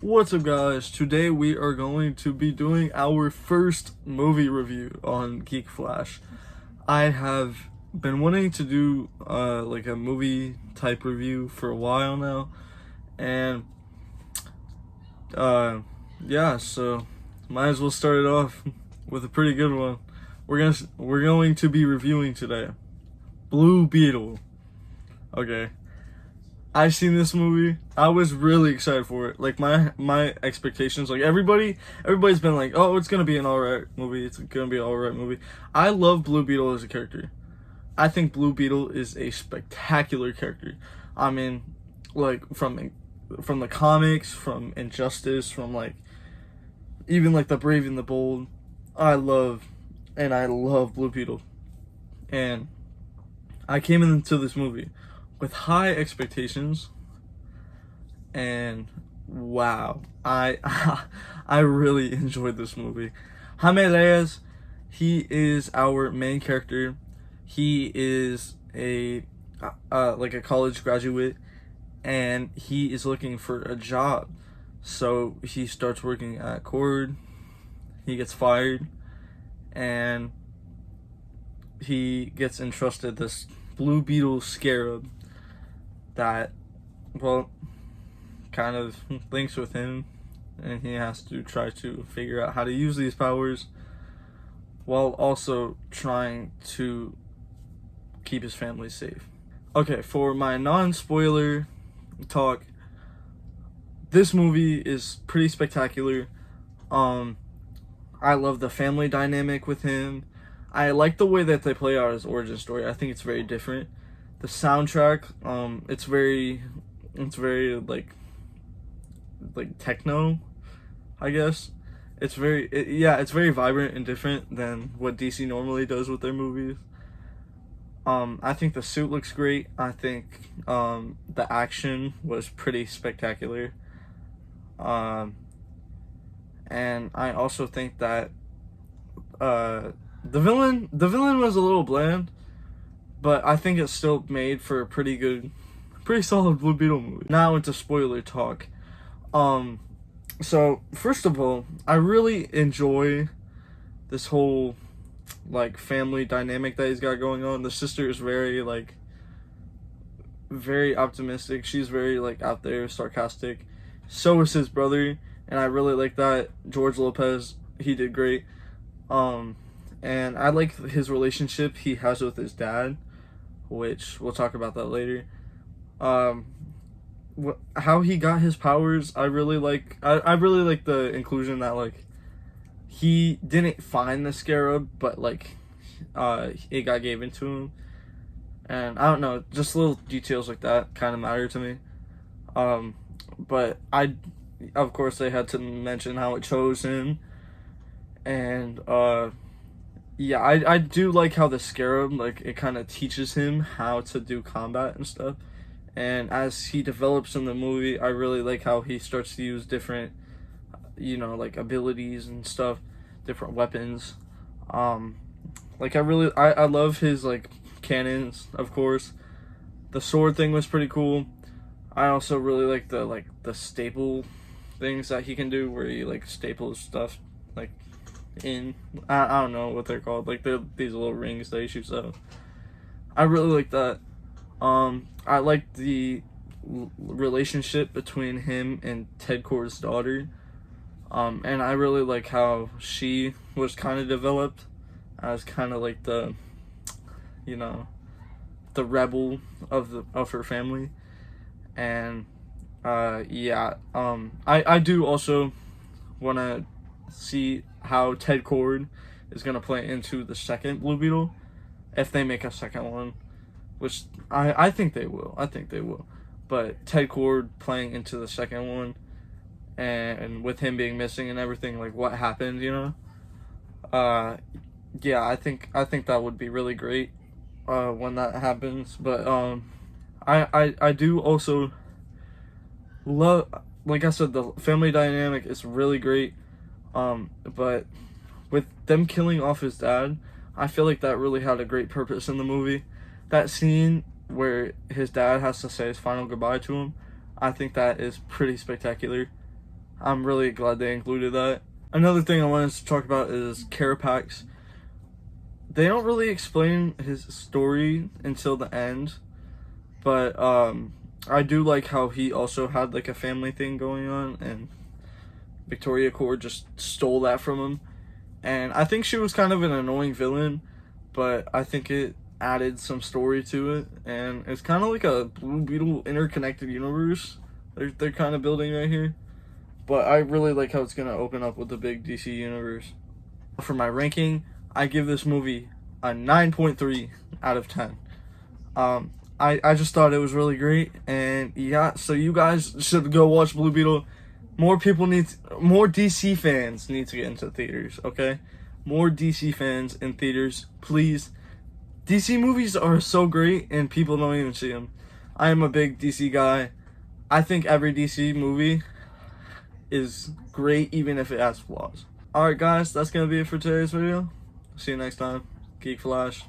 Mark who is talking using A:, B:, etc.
A: What's up, guys? Today we are going to be doing our first movie review on Geek Flash. I have been wanting to do like a movie type review for a while now, and yeah, so might as well start it off with a pretty good one. We're going to be reviewing today Blue Beetle. Okay. I've seen this movie. I was really excited for it. Like my expectations, like everybody's been like, "Oh, it's gonna be an alright movie. It's gonna be an alright movie." I love Blue Beetle as a character. I think Blue Beetle is a spectacular character. I mean, like from the comics, from Injustice, from like even like The Brave and the Bold. I love Blue Beetle, and I came into this movie with high expectations, and wow, I I really enjoyed this movie. Jaime Reyes, he is our main character. He is a like a college graduate, and he is looking for a job. So he starts working at Cord. He gets fired, and he gets entrusted this Blue Beetle scarab that, well, kind of links with him, and he has to try to figure out how to use these powers while also trying to keep his family safe. Okay, for my non-spoiler talk, this movie is pretty spectacular. I love the family dynamic with him. I like the way that they play out his origin story. I think it's very different. The soundtrack, it's very like techno, I guess. It's very vibrant and different than what DC normally does with their movies. I think the suit looks great. I think the action was pretty spectacular. And I also think that the villain was a little bland, but I think it's still made for a pretty solid Blue Beetle movie. Now into spoiler talk. So first of all, I really enjoy this whole like family dynamic that he's got going on. The sister is very optimistic. She's very like out there, sarcastic. So is his brother, and I really like that. George Lopez, he did great. And I like his relationship he has with his dad, which we'll talk about that later. How he got his powers, I really like. I really like the inclusion that like he didn't find the scarab, but like it got given to him, and I don't know, just little details like that kind of matter to me. But of course, they had to mention how it chose him, and yeah, I do like how the scarab, like, it kind of teaches him how to do combat and stuff. And as he develops in the movie, I really like how he starts to use different, like, abilities and stuff, different weapons. Like, I love his, like, cannons, of course. The sword thing was pretty cool. I also really like the staple things that he can do, where he, like, staples stuff, like, I don't know what they're called, like these little rings that he shoots out. I really like that. I like the relationship between him and Ted Kord's daughter, and I really like how she was kind of developed as kind of like the rebel of her family. And I do also want to see how Ted Kord is going to play into the second Blue Beetle, if they make a second one, which I think they will. But Ted Kord playing into the second one, and with him being missing and everything, like what happened, yeah, I think that would be really great when that happens. But I do also love, like I said, the family dynamic is really great. But with them killing off his dad, I feel like that really had a great purpose in the movie. That scene where his dad has to say his final goodbye to him, I think that is pretty spectacular. I'm really glad they included that. Another thing I wanted to talk about is Carapax. They don't really explain his story until the end, but I do like how he also had like a family thing going on, and Victoria Cord just stole that from him. And I think she was kind of an annoying villain, but I think it added some story to it, and it's kind of like a Blue Beetle interconnected universe they're kind of building right here. But I really like how it's gonna open up with the big DC universe. For my ranking, I give this movie a 9.3 out of 10. I just thought it was really great, and yeah, so you guys should go watch Blue Beetle. More DC fans need to get into theaters, okay? More DC fans in theaters, please. DC movies are so great, and people don't even see them. I am a big DC guy. I think every DC movie is great, even if it has flaws. Alright guys, that's gonna be it for today's video. See you next time. Geek Flash.